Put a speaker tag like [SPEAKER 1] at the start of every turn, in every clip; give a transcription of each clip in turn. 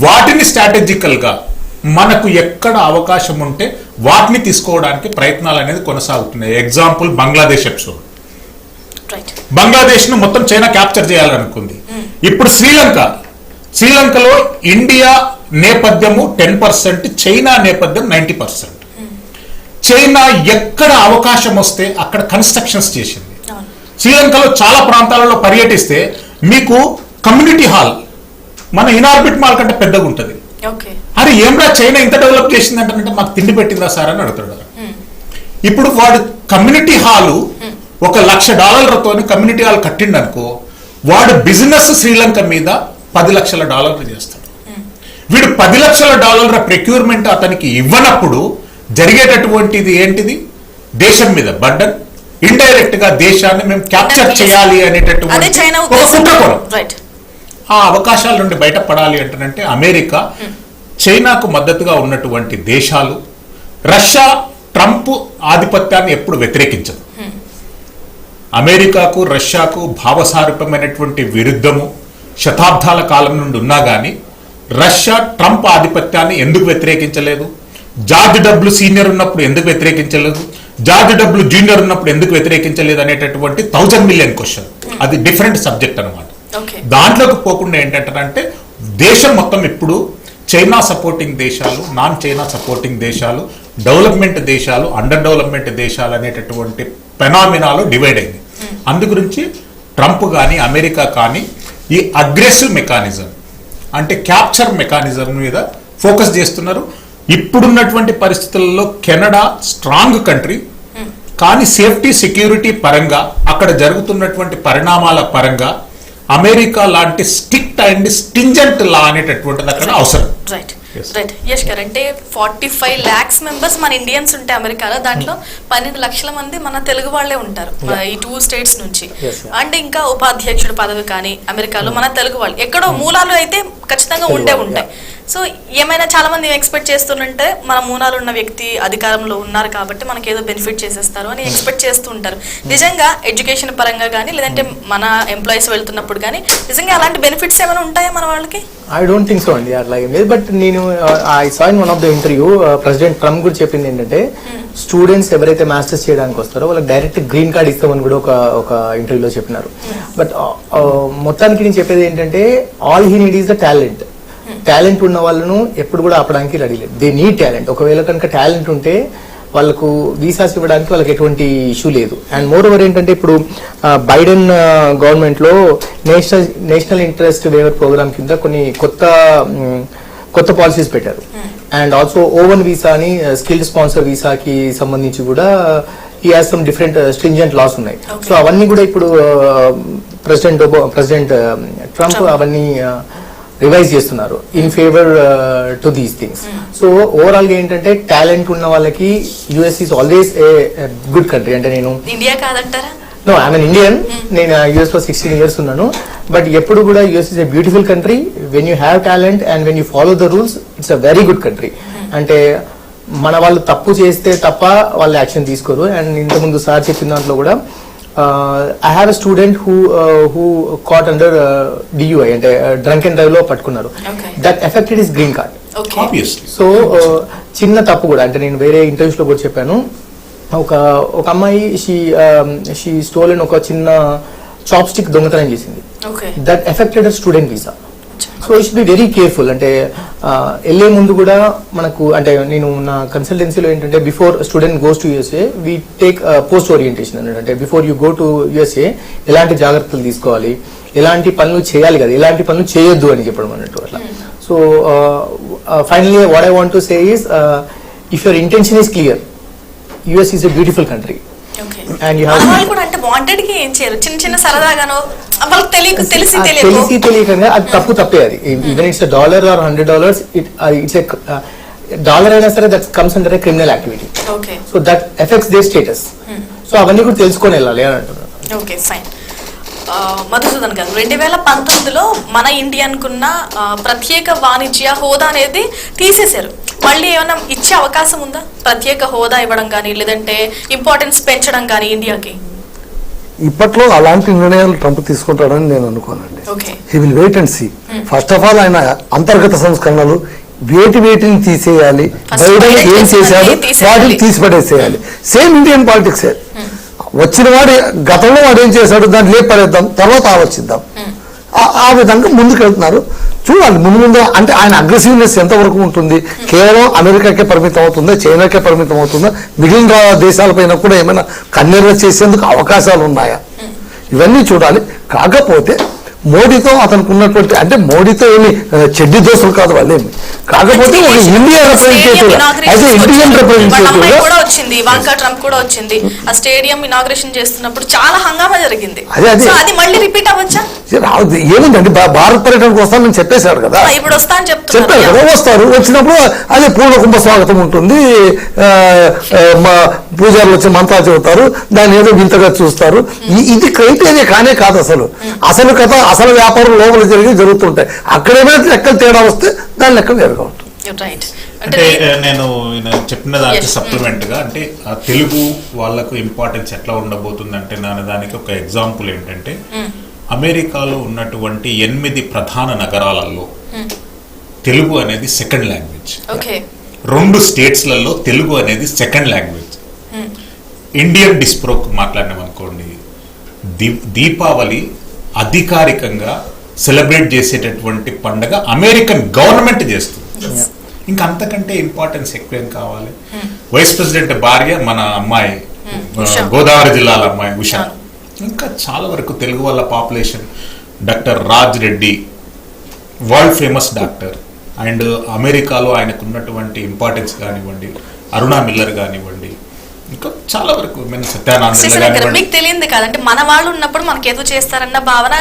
[SPEAKER 1] వాటిని స్ట్రాటజికల్గా మనకు ఎక్కడ అవకాశం ఉంటే వాటిని తీసుకోవడానికి ప్రయత్నాలు అనేది కొనసాగుతున్నాయి. Example Bangladesh episode. బంగ్లాదేశ్ను మొత్తం చైనా క్యాప్చర్ చేయాలనుకుంది. ఇప్పుడు శ్రీలంకలో ఇండియా నేపథ్యము 10%, చైనా నేపథ్యం 90%. చైనా ఎక్కడ అవకాశం వస్తే అక్కడ కన్స్ట్రక్షన్స్ చేసింది. శ్రీలంకలో చాలా ప్రాంతాలలో పర్యటిస్తే మీకు కమ్యూనిటీ హాల్ మన ఇనార్బిట్ మాల్ కంటే పెద్దగా ఉంటుంది. అరే ఏమ్రా చైనా ఇంత డెవలప్ చేసింది అంటే మాకు తిండి పెట్టిందా సార్ అని అడుగుతాడు. ఇప్పుడు వాడు కమ్యూనిటీ హాలు $1,00,000 కమ్యూనిటీ హాల్ కట్టిండు అనుకో, వాడు బిజినెస్ శ్రీలంక మీద $10 లక్షల చేస్తాడు. వీడు $10 లక్షల ప్రొక్యూర్మెంట్ అతనికి ఇవ్వనప్పుడు జరిగేటటువంటిది ఏంటిది? దేశం మీద బర్డన్, ఇండైరెక్ట్ గా దేశాన్ని మేము క్యాప్చర్ చేయాలి అనేటటువంటి ఒక కుట్రకోణం. ఆ అవకాశాల నుండి బయటపడాలి అంటేనంటే అమెరికా, చైనాకు మద్దతుగా ఉన్నటువంటి దేశాలు, రష్యా ట్రంప్ ఆధిపత్యాన్ని ఎప్పుడు వ్యతిరేకించదు. అమెరికాకు రష్యాకు భావసారూప్యమైనటువంటి విరుద్ధము శతాబ్దాల కాలం నుండి ఉన్నా కానీ రష్యా ట్రంప్ ఆధిపత్యాన్ని ఎందుకు వ్యతిరేకించలేదు? జార్జ్ డబ్ల్యూ సీనియర్ ఉన్నప్పుడు ఎందుకు వ్యతిరేకించలేదు? జార్జ్ డబ్ల్యూ జూనియర్ ఉన్నప్పుడు ఎందుకు వ్యతిరేకించలేదు అనేటటువంటి 1000 మిలియన్ క్వశ్చన్. అది డిఫరెంట్ సబ్జెక్ట్ అనమాట. దాంట్లోకి పోకుండా ఏంటంటే దేశం మొత్తం ఇప్పుడు చైనా సపోర్టింగ్ దేశాలు, నాన్ చైనా సపోర్టింగ్ దేశాలు, డెవలప్మెంట్ దేశాలు, అండర్ డెవలప్మెంట్ దేశాలు అనేటటువంటి ఫెనామినాలో డివైడ్ అయింది. అందు గురించి ట్రంప్ కానీ అమెరికా కానీ ఈ అగ్రెసివ్ మెకానిజం అంటే క్యాప్చర్ మెకానిజం మీద ఫోకస్ చేస్తున్నారు. ఇప్పుడున్నటువంటి పరిస్థితుల్లో కెనడా స్ట్రాంగ్ కంట్రీ, కానీ సేఫ్టీ సెక్యూరిటీ పరంగా అక్కడ జరుగుతున్నటువంటి పరిణామాల పరంగా అమెరికా లాంటి స్ట్రిక్ట్ అండ్ స్టింజెంట్ లా అనేటటువంటిది అక్కడ అవసరం.
[SPEAKER 2] రైట్ యష్ గారు, అంటే 45 lakhs మెంబర్స్ మన ఇండియన్స్ ఉంటే అమెరికాలో, దాంట్లో 12 లక్షల మంది మన తెలుగు వాళ్ళే ఉంటారు ఈ 2 states నుంచి. అంటే ఇంకా ఉపాధ్యక్షుడు పదవి కానీ అమెరికాలో మన తెలుగు వాళ్ళు ఎక్కడో మూలాలు అయితే ఖచ్చితంగా ఉంటాయి. సో ఏమైనా చాలా మంది ఎక్స్పెక్ట్ చేస్తుంటే మన మూలాలు ఉన్న వ్యక్తి అధికారంలో ఉన్నారు కాబట్టి మనకి ఏదో బెనిఫిట్ చేసేస్తారు అని ఎక్స్పెక్ట్ చేస్తూ ఉంటారు. నిజంగా ఎడ్యుకేషన్ పరంగా కానీ లేదంటే మన ఎంప్లాయీస్ వెళ్తున్నప్పుడు కానీ నిజంగా అలాంటి బెనిఫిట్స్ ఏమైనా ఉంటాయా మన వాళ్ళకి?
[SPEAKER 3] I don't think so అండి అట్లా ఏం లేదు. బట్ నేను I saw in one of the interview president Trump కూడా చెప్పింది ఏంటంటే స్టూడెంట్స్ ఎవరైతే మాస్టర్స్ చేయడానికి వస్తారో వాళ్ళకి డైరెక్ట్ గ్రీన్ కార్డ్ ఇస్తామని కూడా ఒక ఇంటర్వ్యూలో చెప్పినారు. బట్ మొత్తానికి నేను చెప్పేది ఏంటంటే all he need is the talent. Talent ఉన్న వాళ్ళను ఎప్పుడు కూడా ఆపడానికి రెడీ లేదు. They need talent. ఒకవేళ కనుక టాలెంట్ ఉంటే వాళ్ళకు వీసాస్ ఇవ్వడానికి వాళ్ళకి ఎటువంటి ఇష్యూ లేదు. అండ్ మోర్ ఓవర్ ఏంటంటే ఇప్పుడు బైడెన్ గవర్నమెంట్ లో నేషనల్ ఇంట్రెస్ట్ వేవర్ ప్రోగ్రామ్ కింద కొన్ని కొత్త పాలసీస్ పెట్టారు. అండ్ ఆల్సో ఓవన్ వీసా అని స్కిల్డ్ స్పాన్సర్ వీసాకి సంబంధించి కూడా ఈ has some different stringent laws ఉన్నాయి. సో అవన్నీ కూడా ఇప్పుడు ప్రెసిడెంట్ ట్రంప్ అవన్నీ రివైజ్ చేస్తున్నారు in favour to these things. So overall గా ఏంటంటే టాలెంట్ ఉన్న వాళ్ళకి US is always a good country. అంటే నేను
[SPEAKER 2] ఇండియా కాదంటారా?
[SPEAKER 3] No, I'm an Indian. నేను యుఎస్ లో 16 years ఉన్నాను. బట్ ఎప్పుడు కూడా US is a beautiful country. When you have talent and when you follow the rules it's a very good country. అంటే మన వాళ్ళు తప్పు చేస్తే తప్ప వాళ్ళు యాక్షన్ తీసుకోరు. అండ్ ఇంతకుముందు సార్ చెప్పిన దాంట్లో కూడా I have a student who caught under DUI అంటే డ్రంక్ అండ్ డ్రైవ్ లో పట్టుకున్నారు. That affected his green card. So చిన్న తప్పు కూడా, అంటే నేను వేరే ఇంటర్వ్యూస్ లో కూడా చెప్పాను, ఒక అమ్మాయి షీ స్టోలెన్ ఒక చిన్న చాప్ స్టిక్ దొంగతనం చేసింది. That affected her student visa. So you should be very careful. అంటే వెళ్లే ముందు కూడా మనకు, అంటే నేను నా కన్సల్టెన్సీలో ఏంటంటే before student goes to USA we take post orientation అంటే before you go to USA ఎలాంటి జాగ్రత్తలు తీసుకోవాలి, ఎలాంటి పనులు చేయాలి కదా, ఎలాంటి పనులు చేయొద్దు అని చెప్పడం అన్నట్టు అట్లా. So finally what I want to say is if your intention is clear, US is a beautiful country. తెలిసి తెలియకంగా అది తప్పే. అది even it's $1 or $100, it's dollar అయినా సరే that comes under A criminal activity. So that effects there status. So అవన్నీ కూడా తెలుసుకొని వెళ్ళాలి అని అంటున్నాను.
[SPEAKER 2] Okay fine. మధుసూదన్ గారు, 2019లో మన ఇండియాకున్న ప్రత్యేక వాణిజ్య హోదా అనేది తీసేశారు. మళ్ళీ ఏమైనా ఇచ్చే అవకాశం ఉందా? ప్రత్యేక హోదా ఇవ్వడం కానీ లేదంటే ఇంపార్టెన్స్ పెంచడం కానీ ఇండియాకి?
[SPEAKER 4] ఇప్పట్లో అలాంటి నిర్ణయాలు ట్రంప్ తీసుకుంటాడని నేను అనుకోనండి.
[SPEAKER 2] Okay.
[SPEAKER 4] He will wait and see. First of all ఆయన అంతర్గత సంస్కరణలు వేటిని తీసేయాలి, బైడెన్ ఏం చేశాడు వాటిని తీసిపడేసేయాలి. Same Indian politics. వచ్చిన వాడు గతంలో వాడు ఏం చేశాడు దాన్ని లేపడేద్దాం, తర్వాత ఆలోచిద్దాం. ఆ విధంగా ముందుకు వెళ్తున్నారు. చూడాలి ముందు అంటే ఆయన అగ్రెసివ్నెస్ ఎంతవరకు ఉంటుంది, కేవలం అమెరికాకే పరిమితం అవుతుందా, చైనాకే పరిమితం అవుతుందా, మిగిలిన దేశాలపైన కూడా ఏమైనా కన్నెర్ర చేసేందుకు అవకాశాలు ఉన్నాయా, ఇవన్నీ చూడాలి. కాకపోతే మోడీతో అతనికి ఉన్నటువంటి అంటే మోడీతో ఏమి చెడ్డి దోస్తులు కాదు వాళ్ళేమి, కాకపోతే ఒక India representative as Indian representative
[SPEAKER 2] కూడా వచ్చింది, ఇవాంకా ట్రంప్ కూడా వచ్చింది. ఆ స్టేడియం ఇనాగ్రేషన్ చేస్తున్నప్పుడు చాలా హంగామా జరిగింది. సో అది మళ్ళీ రిపీట్ అవ్వచ్చా?
[SPEAKER 4] ఏముందండి భారత్ పర్యటనకు వస్తానని చెప్పేశాడు కదా,
[SPEAKER 2] ఇప్పుడు వస్తా అని
[SPEAKER 4] చెప్పారు కదా, వస్తారు. వచ్చినప్పుడు అదే పూర్ణ కుంభ స్వాగతం ఉంటుంది, పూజారులు వచ్చి మంత్రాలు చెబుతారు, దాన్ని ఏదో వింతగా చూస్తారు. ఇది క్రైటీరియా కానే కాదు. అసలు కథ అసలు వ్యాపారం లోపల జరుగుతుంటాయి. అక్కడేమైనా లెక్కలు తేడా వస్తే దాని లెక్క వేరుగా ఉంటుంది.
[SPEAKER 1] అంటే నేను చెప్పిన దానికి సప్లిమెంట్ గా అంటే తెలుగు వాళ్ళకు ఇంపార్టెన్స్ ఎట్లా ఉండబోతుంది అంటే దానికి ఒక ఎగ్జాంపుల్ ఏంటంటే అమెరికాలో ఉన్నటువంటి 8 ప్రధాన నగరాలలో తెలుగు అనేది సెకండ్ లాంగ్వేజ్. 2 స్టేట్స్లలో తెలుగు అనేది సెకండ్ లాంగ్వేజ్. ఇండియన్ డిస్ప్రోక్ మాట్లాడినామనుకోండి, దీపావళి అధికారికంగా సెలబ్రేట్ చేసేటటువంటి పండుగ అమెరికన్ గవర్నమెంట్ చేస్తుంది. ఇంకా అంతకంటే ఇంపార్టెన్స్ ఎక్కువేం కావాలి. వైస్ ప్రెసిడెంట్ భార్య మన అమ్మాయి గోదావరి జిల్లాల అమ్మాయి ఉషా. ఇంకా చాలా వరకు తెలుగు వాళ్ళ population. Doctor Raj Reddy world famous doctor, and అమెరికాలో ఆయనకు ఉన్నటువంటి ఇంపార్టెన్స్ కానివ్వండి, అరుణా మిల్లర్ కానివ్వండి, ఇంకా చాలా వరకు
[SPEAKER 2] మీకు తెలియదు కాదంటే మన వాళ్ళు ఉన్నప్పుడు మనకి ఏదో చేస్తారన్న భావన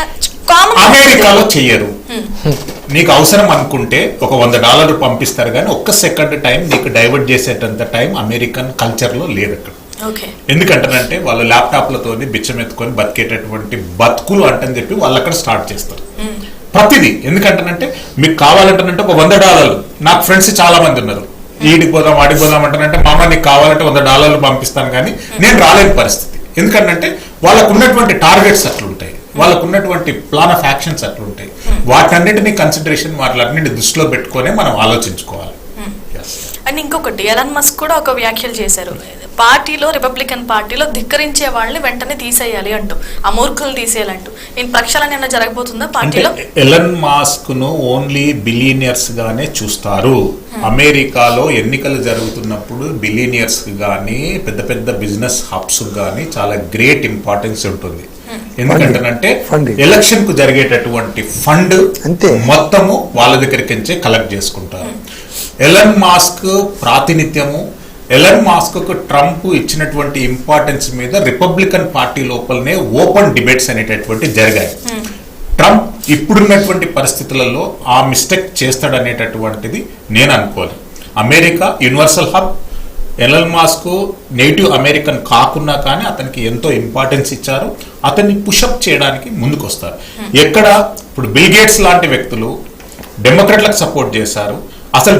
[SPEAKER 1] అమెరికాలో చెయ్యరు. నీకు అవసరం అనుకుంటే ఒక $100 పంపిస్తారు కానీ ఒక్క సెకండ్ టైం నీకు డైవర్ట్ చేసేటంత టైం అమెరికన్ కల్చర్ లో లేదు అక్కడ. ఎందుకంటారంటే వాళ్ళు ల్యాప్టాప్లతో బిచ్చమెత్తుకొని బతికేటటువంటి బతుకులు అంటని చెప్పి వాళ్ళు అక్కడ స్టార్ట్ చేస్తారు ప్రతిదీ. ఎందుకంటానంటే మీకు కావాలంటానంటే ఒక $100, నాకు ఫ్రెండ్స్ చాలా మంది ఉన్నారు, ఈడికి పోదాం వాడికి పోదాం అంటానంటే మామ నీకు కావాలంటే $100 పంపిస్తాను కానీ నేను రాలేని పరిస్థితి. ఎందుకంటే వాళ్ళకు ఉన్నటువంటి టార్గెట్స్ అట్లుంటాయి, వాళ్ళకు ఉన్నటువంటి ప్లాన్ ఆఫ్ యాక్షన్స్ అట్లుంటాయి. వాటన్నిటిని కన్సిడరేషన్ వాటిని దృష్టిలో పెట్టుకునే మనం ఆలోచించుకోవాలి.
[SPEAKER 2] అండ్ ఇంకొకటి ఎలన్ మస్క్ కూడా ఒక వ్యాఖ్యలు చేశారు, పార్టీలో రిపబ్లికన్ పార్టీలో ధిక్కరించే వాళ్ళని వెంటనే తీసేయాలి అంటూ, ఆ మూర్ఖులు తీసేయాలంటూ. నేను ప్రక్షాళన ఏమైనా జరగబోతుందా పార్టీలో?
[SPEAKER 1] ఎలన్ మాస్క్ ను ఓన్లీ బిలియనియర్స్ గానే చూస్తారు. అమెరికాలో ఎన్నికలు జరుగుతున్నప్పుడు బిలియనియర్స్ గానీ పెద్ద పెద్ద బిజినెస్ హబ్స్ గానీ చాలా గ్రేట్ ఇంపార్టెన్స్ ఉంటుంది. ఎందుకంటే ఎలక్షన్ కు జరిగేటటువంటి ఫండ్ మొత్తము వాళ్ళ దగ్గరికి కలెక్ట్ చేసుకుంటారు. ఎలన్ మాస్క్ ప్రాతినిధ్యము, ఎలన్ మాస్క్ కు ట్రంప్ ఇచ్చినటువంటి ఇంపార్టెన్స్ మీద రిపబ్లికన్ పార్టీ లోపలనే ఓపెన్ డిబేట్స్ అనేటటువంటి జరిగాయి. ట్రంప్ ఇప్పుడున్నటువంటి పరిస్థితులలో ఆ మిస్టేక్ చేస్తాడనేటటువంటిది నేను అనుకోను. America universal hub, Elon Musk native American కాకున్నా కానీ అతనికి ఎంతో ఇంపార్టెన్స్ ఇచ్చారు, అతన్ని పుషప్ చేయడానికి ముందుకు వస్తారు. ఎక్కడ ఇప్పుడు బిల్ గేట్స్ లాంటి వ్యక్తులు డెమోక్రాట్లకు సపోర్ట్ చేశారు. అసలు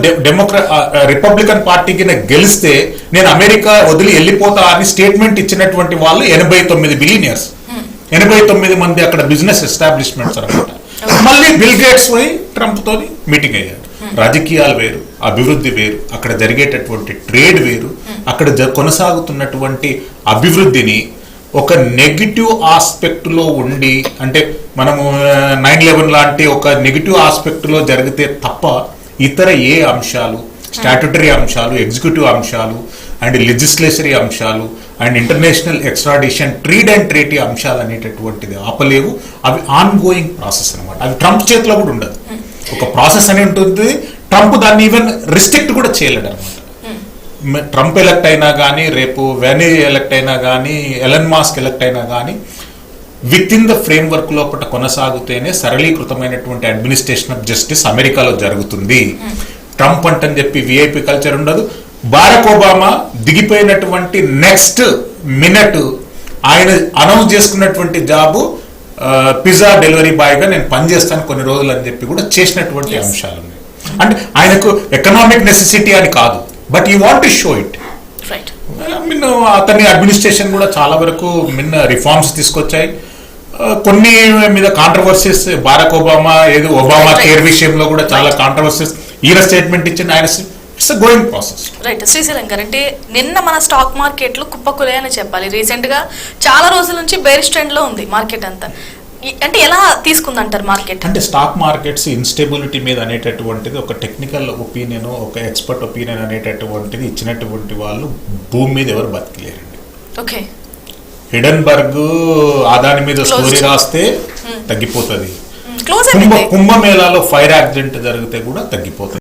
[SPEAKER 1] రిపబ్లికన్ పార్టీకి గెలిస్తే నేను అమెరికా వదిలి వెళ్ళిపోతా అని స్టేట్మెంట్ ఇచ్చినటువంటి వాళ్ళు 89 బిలియనియర్స్, 89 మంది అక్కడ బిజినెస్ ఎస్టాబ్లిష్మెంట్స్ అనమాట. మళ్ళీ బిల్ గేట్స్ పోయి ట్రంప్ తోని మీటింగ్ అయ్యారు. రాజకీయాలు వేరు, అభివృద్ధి వేరు, అక్కడ జరిగేటటువంటి ట్రేడ్ వేరు. అక్కడ కొనసాగుతున్నటువంటి అభివృద్ధిని ఒక నెగిటివ్ ఆస్పెక్ట్ లో ఉండి, అంటే మనము 9/11 లాంటి ఒక నెగిటివ్ ఆస్పెక్ట్ లో జరిగితే తప్ప ఇతర ఏ అంశాలు, స్టాట్యుటరీ అంశాలు, ఎగ్జిక్యూటివ్ అంశాలు అండ్ లెజిస్లేటరీ అంశాలు and international extradition, trade and treaty అంశాలు అనేటటువంటిది ఆపలేవు. అవి ఆన్ గోయింగ్ ప్రాసెస్ అనమాట. అవి ట్రంప్ చేతిలో కూడా ఉండదు. ఒక ప్రాసెస్ అని ఉంటుంది. ట్రంప్ దాన్ని ఈవెన్ రిస్ట్రిక్ట్ కూడా చేయలేడు అనమాట. ట్రంప్ ఎలక్ట్ అయినా కానీ, రేపు వెనీ ఎలక్ట్ అయినా కానీ, ఎలన్ మాస్క్ ఎలక్ట్ అయినా కానీ with in the frame work లోపల కొనసాగుతేనే సరళీకృతమైనటువంటి అడ్మినిస్ట్రేషన్ ఆఫ్ జస్టిస్ అమెరికాలో జరుగుతుంది. ట్రంప్ అంటని చెప్పి విఐపి కల్చర్ ఉండదు. బారక్ ఒబామా దిగిపోయినటువంటి నెక్స్ట్ మినిట్ ఆయన అనౌన్స్ చేసుకున్నటువంటి జాబు పిజ్జా డెలివరీ బాయ్ గా నేను పనిచేస్తాను కొన్ని రోజులు అని చెప్పి కూడా చేసినటువంటి అంశాలు ఉన్నాయి. అంటే ఆయనకు ఎకనామిక్ నెసెసిటీ అని కాదు, but you want to show it. Mean అతని అడ్మినిస్ట్రేషన్ కూడా చాలా వరకు రిఫార్మ్స్ తీసుకొచ్చాయి. కొన్ని మీద కాంట్రవర్సీస్, బారాక్ ఒబామా ఒబామా కేర్ విషయంలో కూడా చాలా కాంట్రవర్సీస్ ఈయన స్టేట్మెంట్ ఇచ్చింది. ఆయన it's going process.
[SPEAKER 2] Right. Srisailam గారు, అంటే నిన్న మన స్టాక్ మార్కెట్లు కుప్పకులే చెప్పాలి. రీసెంట్ గా చాలా రోజుల నుంచి బేరిష్ ట్రెండ్ లో ఉంది మార్కెట్ అంతా. అంటే ఎలా తీసుకుందంటారు మార్కెట్?
[SPEAKER 1] అంటే స్టాక్ మార్కెట్స్ ఇన్స్టెబిలిటీ మీద అనేటటువంటిది ఒక టెక్నికల్ ఒపీనియన్, ఒక ఎక్స్పర్ట్ ఒపీనియన్ అనేటటువంటిది ఇచ్చినటువంటి వాళ్ళు భూమి మీద ఎవరు బతికలేరండి.
[SPEAKER 2] ఓకే.
[SPEAKER 1] హిడెన్బర్గ్ ఆదాని మీద స్టోరీ రాస్తే తగ్గిపోతుంది.
[SPEAKER 2] క్లోజ్
[SPEAKER 1] కుంభమేళాలో ఫైర్ యాక్సిడెంట్ జరిగితే కూడా తగ్గిపోతుంది.